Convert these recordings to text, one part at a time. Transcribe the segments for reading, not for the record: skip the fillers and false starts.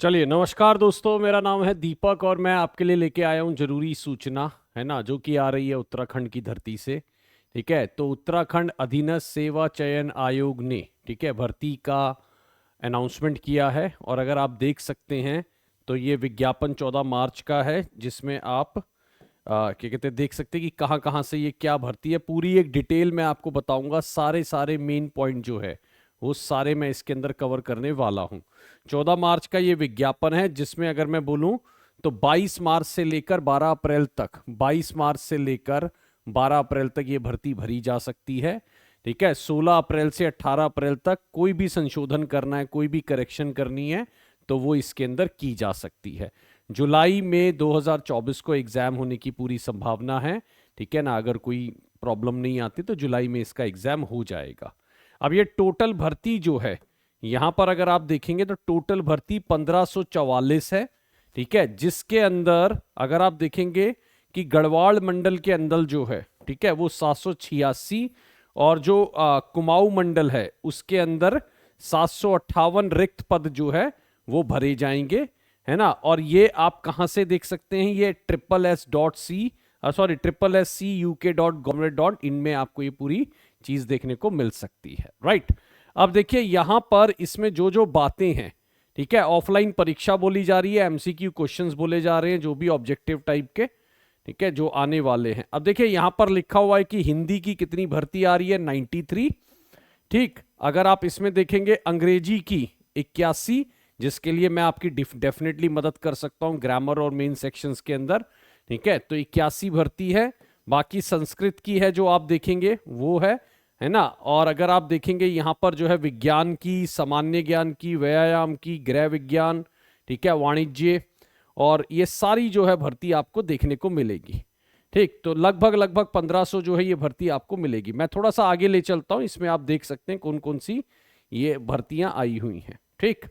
चलिए, नमस्कार दोस्तों। मेरा नाम है दीपक और मैं आपके लिए लेके आया हूँ जरूरी सूचना, है ना, जो कि आ रही है उत्तराखंड की धरती से। ठीक है, तो उत्तराखंड अधीनस्थ सेवा चयन आयोग ने, ठीक है, भर्ती का अनाउंसमेंट किया है। और अगर आप देख सकते हैं तो ये विज्ञापन 14 मार्च का है, जिसमें आप क्या कहते हैं, देख सकते हैं कि कहाँ कहाँ से ये क्या भर्ती है। पूरी एक डिटेल में आपको बताऊंगा, सारे सारे मेन पॉइंट जो है वो सारे मैं इसके अंदर कवर करने वाला हूँ। 14 मार्च का ये विज्ञापन है, जिसमें अगर मैं बोलूं तो 22 मार्च से लेकर 12 अप्रैल तक, 22 मार्च से लेकर 12 अप्रैल तक ये भर्ती भरी जा सकती है। ठीक है, 16 अप्रैल से 18 अप्रैल तक कोई भी संशोधन करना है, कोई भी करेक्शन करनी है, तो वो इसके अंदर की जा सकती है। जुलाई में 2024 को एग्जाम होने की पूरी संभावना है। ठीक है ना, अगर कोई प्रॉब्लम नहीं आती तो जुलाई में इसका एग्जाम हो जाएगा। अब ये टोटल भर्ती जो है, यहां पर अगर आप देखेंगे तो टोटल भर्ती 1544 है। ठीक है, जिसके अंदर अगर आप देखेंगे कि गढ़वाल मंडल के अंदर जो है, ठीक है, वो 786, और जो कुमाऊं मंडल है उसके अंदर 758 रिक्त पद जो है वो भरे जाएंगे, है ना। और ये आप कहां से देख सकते हैं, ये SSC.UK.Government.in में आपको ये पूरी चीज देखने को मिल सकती है, राइट। अब देखिए यहां पर इसमें जो जो बातें हैं, ठीक है, ऑफलाइन परीक्षा बोली जा रही है, MCQ क्वेश्चंस बोले जा रहे हैं, जो भी ऑब्जेक्टिव टाइप के, ठीक है, जो आने वाले हैं। अब देखिए यहां पर लिखा हुआ है कि हिंदी की कितनी भर्ती आ रही है, 93। ठीक, अगर आप इसमें देखेंगे अंग्रेजी की 81, जिसके लिए मैं आपकी डेफिनेटली मदद कर सकता हूं ग्रामर और मेन सेक्शंस के अंदर। ठीक है, तो 81 भर्ती है। बाकी संस्कृत की है जो आप देखेंगे वो है ना। और अगर आप देखेंगे यहां पर जो है विज्ञान की, सामान्य ज्ञान की, व्यायाम की, गृह विज्ञान, ठीक है, वाणिज्य, और ये सारी जो है भर्ती आपको देखने को मिलेगी। ठीक, तो लगभग लगभग 1500 जो है ये भर्ती आपको मिलेगी। मैं थोड़ा सा आगे ले चलता हूं, इसमें आप देख सकते हैं कौन कौन सी ये भर्तियां आई हुई हैं। ठीक,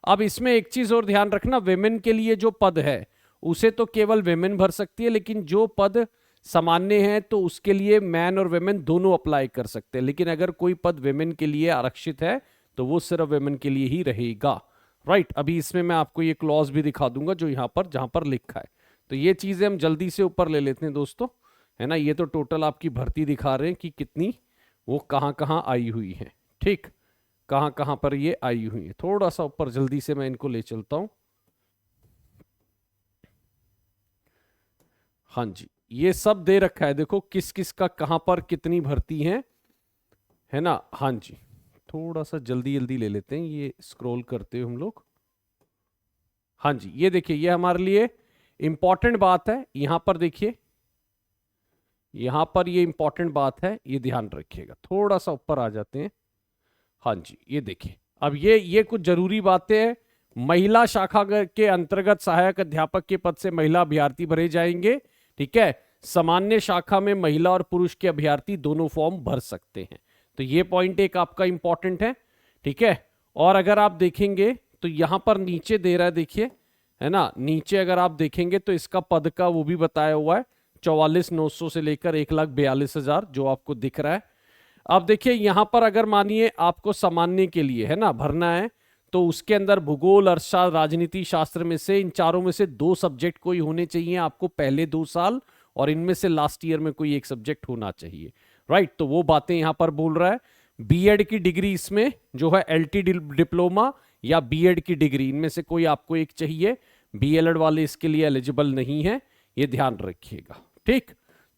अब इसमें एक चीज और ध्यान रखना, वेमेन के लिए जो पद है उसे तो केवल वेमेन भर सकती है, लेकिन जो पद सामान्य है तो उसके लिए मैन और वेमेन दोनों अप्लाई कर सकते हैं। लेकिन अगर कोई पद वेमेन के लिए आरक्षित है तो वो सिर्फ वेमेन के लिए ही रहेगा, राइट। अभी इसमें मैं आपको ये क्लॉज भी दिखा दूंगा जो यहां पर, जहां पर लिखा है। तो ये चीजें हम जल्दी से ऊपर ले लेते हैं दोस्तों, है ना। ये तो टोटल आपकी भर्ती दिखा रहे हैं कि कितनी, वो कहां कहां आई हुई है। ठीक, कहां कहां पर ये आई हुई है, थोड़ा सा ऊपर जल्दी से मैं इनको ले चलता हूं। हाँ जी, ये सब दे रखा है, देखो किस किस का कहां पर कितनी भर्ती है ना। हाँ जी, थोड़ा सा जल्दी जल्दी ले लेते हैं, ये स्क्रॉल करते हैं हम लोग। हाँ जी, ये देखिए, ये हमारे लिए इंपॉर्टेंट बात है। यहां पर देखिए, यहां पर ये इंपॉर्टेंट बात है, ये ध्यान रखिएगा। थोड़ा सा ऊपर आ जाते हैं। हाँ जी, ये देखिए, अब ये कुछ जरूरी बातें हैं। महिला शाखा के अंतर्गत सहायक अध्यापक के पद से महिला अभ्यर्थी भरे जाएंगे। ठीक है, सामान्य शाखा में महिला और पुरुष के अभ्यर्थी दोनों फॉर्म भर सकते हैं। तो ये पॉइंट एक आपका इंपॉर्टेंट है। ठीक है, और अगर आप देखेंगे तो यहां पर नीचे दे रहा है, देखिए, है ना, नीचे अगर आप देखेंगे तो इसका पद का वो भी बताया हुआ है, 44,900 से लेकर 1,42,000 जो आपको दिख रहा है। अब देखिए यहां पर अगर मानिए आपको सामान्य के लिए, है ना, भरना है, तो उसके अंदर भूगोल, अर्थशास्त्र, राजनीति शास्त्र में से, इन चारों में से 2 सब्जेक्ट कोई होने चाहिए आपको पहले 2 साल, और इनमें से लास्ट ईयर में कोई एक सब्जेक्ट होना चाहिए, राइट। तो वो बातें यहां पर बोल रहा है। बीएड की डिग्री इसमें जो है, LT डिप्लोमा या बीएड की डिग्री, इनमें से कोई आपको एक चाहिए। बीएलएड वाले इसके लिए एलिजिबल नहीं है, ये ध्यान रखिएगा। ठीक,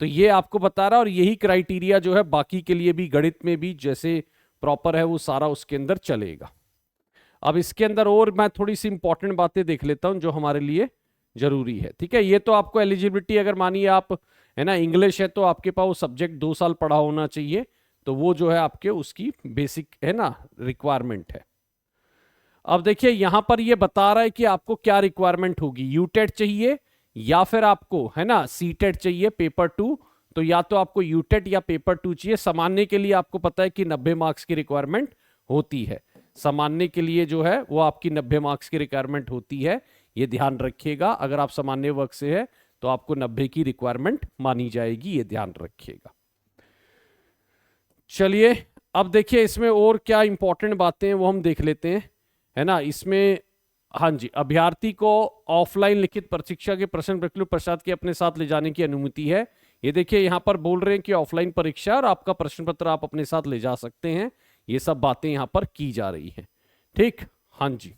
तो ये आपको बता रहा, और यही क्राइटेरिया जो है बाकी के लिए भी, गणित में भी जैसे प्रॉपर है वो सारा उसके अंदर चलेगा। अब इसके अंदर और मैं थोड़ी सी इंपॉर्टेंट बातें देख लेता हूं जो हमारे लिए जरूरी है। ठीक है, ये तो आपको एलिजिबिलिटी, अगर मानिए आप, है ना, इंग्लिश है तो आपके पास वो सब्जेक्ट 2 साल पढ़ा होना चाहिए, तो वो जो है आपके उसकी बेसिक, है ना, रिक्वायरमेंट है। अब देखिए यहां पर ये बता रहा है कि आपको क्या रिक्वायरमेंट होगी, यूटेट चाहिए या फिर आपको, है ना, सीटेट चाहिए पेपर 2। तो या तो आपको यूटेट या पेपर 2 चाहिए। सामान्य के लिए आपको पता है कि 90 मार्क्स की रिक्वायरमेंट होती है। सामान्य के लिए जो है वो आपकी 90 मार्क्स की रिक्वायरमेंट होती है, ये ध्यान रखिएगा। अगर आप सामान्य वर्ग से है तो आपको 90 की रिक्वायरमेंट मानी जाएगी, ये ध्यान रखिएगा। चलिए, अब देखिए इसमें और क्या इंपॉर्टेंट बातें हैं वो हम देख लेते हैं, है ना। इसमें हाँ जी, अभ्यर्थी को ऑफलाइन लिखित परीक्षा के प्रश्न पत्र प्रसाद के अपने साथ ले जाने की अनुमति है। ये देखिए यहाँ पर बोल रहे हैं कि ऑफलाइन परीक्षा और आपका प्रश्न पत्र आप अपने साथ ले जा सकते हैं। ये सब बातें यहाँ पर की जा रही हैं। ठीक, हाँ जी।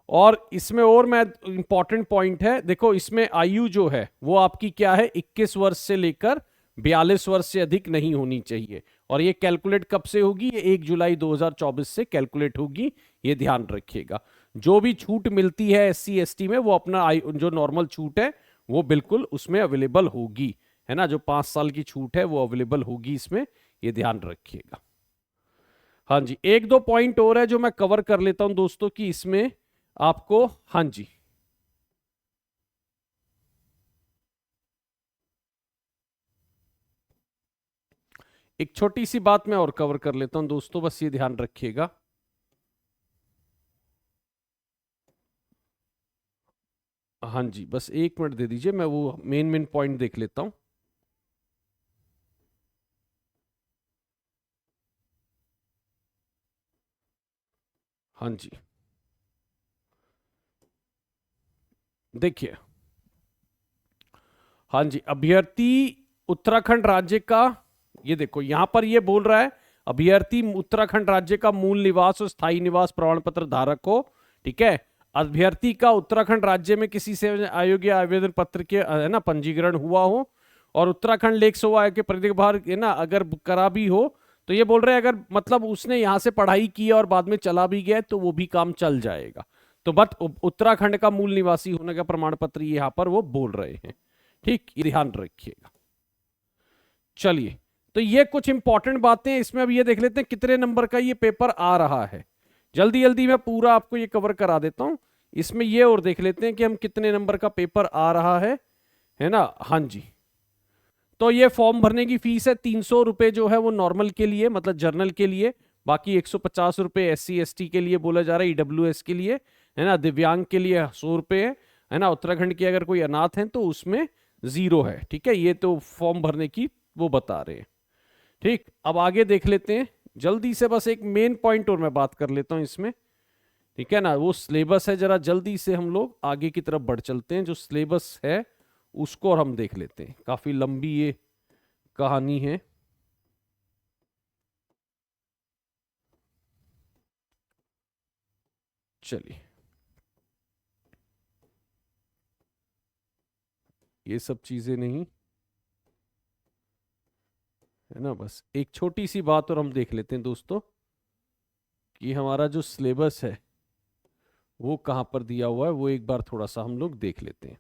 और इसमें और मैं इंपॉर्टेंट पॉइंट है, देखो इसमें आयु जो है वो आपकी क्या है, 21 वर्ष से लेकर 42 वर्ष से अधिक नहीं होनी चाहिए। और ये कैलकुलेट कब से होगी, ये 1 जुलाई 2024 से कैलकुलेट होगी, ये ध्यान रखिएगा। जो भी छूट मिलती है SC ST में, वो अपना जो नॉर्मल छूट है वो बिल्कुल उसमें अवेलेबल होगी, है ना। जो 5 साल की छूट है वो अवेलेबल होगी इसमें, ये ध्यान रखिएगा। हाँ जी, 1-2 पॉइंट और है जो मैं कवर कर लेता हूं दोस्तों कि इसमें आपको, हाँ जी, एक छोटी सी बात मैं और कवर कर लेता हूं दोस्तों, बस ये ध्यान रखिएगा। हाँ जी, बस 1 मिनट दे दीजिए, मैं वो मेन पॉइंट देख लेता हूं। हाँ जी, देखिए, हाँ जी, अभ्यर्थी उत्तराखंड राज्य का, ये देखो यहां पर ये बोल रहा है अभ्यर्थी उत्तराखंड राज्य का मूल निवास और स्थायी निवास प्रमाण पत्र धारक हो। ठीक है, अभ्यर्थी का उत्तराखंड राज्य में किसी से आयोग या आवेदन पत्र के, है ना, पंजीकरण हुआ हो और उत्तराखंड लेख सेवा आयोग के प्रतिभार, है ना, अगर करा भी हो, तो ये बोल रहे हैं अगर मतलब उसने यहां से पढ़ाई की और बाद में चला भी गया तो वो भी काम चल जाएगा। तो बट उत्तराखंड का मूल निवासी होने का प्रमाण पत्र यहां पर वो बोल रहे हैं। ठीक, ये ध्यान रखिएगा। चलिए, तो ये कुछ इंपॉर्टेंट बातें इसमें। अब ये देख लेते हैं कितने नंबर का ये पेपर आ रहा है। जल्दी जल्दी मैं पूरा आपको ये कवर करा देता हूं। इसमें ये और देख लेते हैं कि हम कितने नंबर का पेपर आ रहा है ना। हाँ जी, तो ये फॉर्म भरने की फीस है 300 रुपए जो है वो नॉर्मल के लिए, मतलब जर्नल के लिए। बाकी 150 रुपए SC ST के लिए बोला जा रहा है, EWS के लिए, है ना। दिव्यांग के लिए 100 रुपए है ना। उत्तराखंड के अगर कोई अनाथ है तो उसमें 0 है। ठीक है, ये तो फॉर्म भरने की वो बता रहे हैं। ठीक, अब आगे देख लेते हैं जल्दी से, बस एक मेन पॉइंट और मैं बात कर लेता हूं इसमें। ठीक है ना, वो सिलेबस है, जरा जल्दी से हम लोग आगे की तरफ बढ़ चलते हैं। जो सिलेबस है उसको और हम देख लेते हैं, काफी लंबी ये कहानी है। चलिए, ये सब चीजें नहीं, है ना, बस एक छोटी सी बात और हम देख लेते हैं दोस्तों कि हमारा जो सिलेबस है वो कहाँ पर दिया हुआ है, वो एक बार थोड़ा सा हम लोग देख लेते हैं।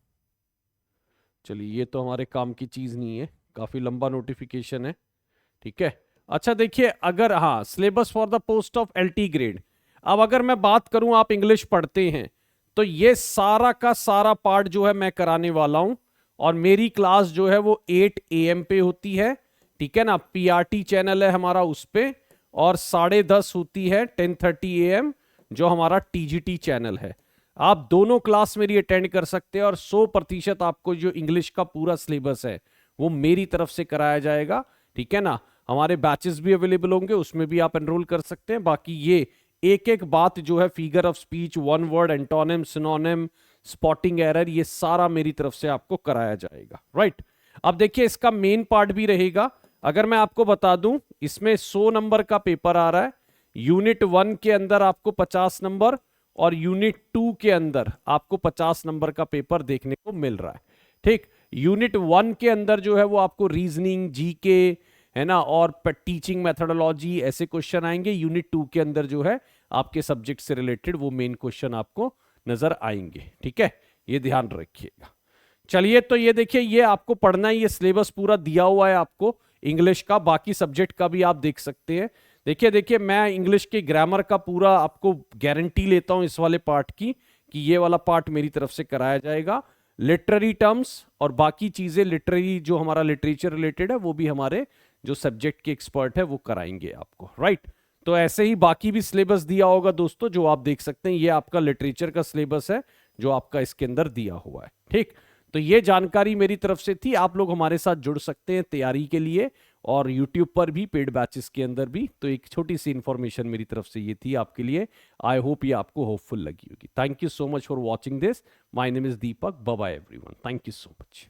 चलिए, ये तो हमारे काम की चीज नहीं है, काफी लंबा नोटिफिकेशन है। ठीक है, अच्छा देखिए, अगर हाँ, syllabus for the post of LT grade. अब अगर मैं बात करूं, आप इंग्लिश पढ़ते हैं तो ये सारा का सारा पार्ट जो है मैं कराने वाला हूं। और मेरी क्लास जो है वो 8 AM पे होती है। ठीक है ना, PRT चैनल है हमारा उस पे। और 10:30 होती है 10:30 AM, जो हमारा TGT चैनल है। आप दोनों क्लास मेरी अटेंड कर सकते हैं और 100% आपको जो इंग्लिश का पूरा सिलेबस है वो मेरी तरफ से कराया जाएगा। ठीक है ना, हमारे बैचेस भी अवेलेबल होंगे, उसमें भी आप एनरोल कर सकते हैं। बाकी ये एक एक बात जो है, figure of speech, one word, antonym, synonym, spotting error, ये सारा मेरी तरफ से आपको कराया जाएगा। राइट, अब देखिए इसका मेन पार्ट भी रहेगा। अगर मैं आपको बता दूं, इसमें 100 नंबर का पेपर आ रहा है। यूनिट 1 के अंदर आपको 50 नंबर और यूनिट 2 के अंदर आपको 50 नंबर का पेपर देखने को मिल रहा है। ठीक, यूनिट 1 के अंदर जो है वो आपको रीजनिंग, GK, है ना, और टीचिंग मेथोडोलॉजी, ऐसे क्वेश्चन आएंगे। यूनिट 2 के अंदर जो है आपके सब्जेक्ट से रिलेटेड वो मेन क्वेश्चन आपको नजर आएंगे। ठीक है, ये ध्यान रखिएगा। चलिए, तो ये देखिए, ये आपको पढ़ना है, ये सिलेबस पूरा दिया हुआ है आपको इंग्लिश का। बाकी सब्जेक्ट का भी आप देख सकते हैं। देखिए देखिए, मैं इंग्लिश के ग्रामर का पूरा आपको गारंटी लेता हूं इस वाले पार्ट की, कि ये वाला पार्ट मेरी तरफ से कराया जाएगा। लिटरेरी टर्म्स और बाकी चीजें, लिटरेरी जो हमारा लिटरेचर रिलेटेड है, वो भी हमारे जो सब्जेक्ट के एक्सपर्ट है वो कराएंगे आपको। राइट, तो ऐसे ही बाकी भी सिलेबस दिया होगा दोस्तों, जो आप देख सकते हैं। ये आपका लिटरेचर का सिलेबस है जो आपका इसके अंदर दिया हुआ है। ठीक, तो ये जानकारी मेरी तरफ से थी। आप लोग हमारे साथ जुड़ सकते हैं तैयारी के लिए, और यूट्यूब पर भी पेड बैचेस के अंदर भी। तो एक छोटी सी इन्फॉर्मेशन मेरी तरफ से ये थी आपके लिए। आई होप ये आपको होपफुल लगी होगी। Thank you so much for watching this. My name is Deepak. Bye bye everyone. Thank you so much.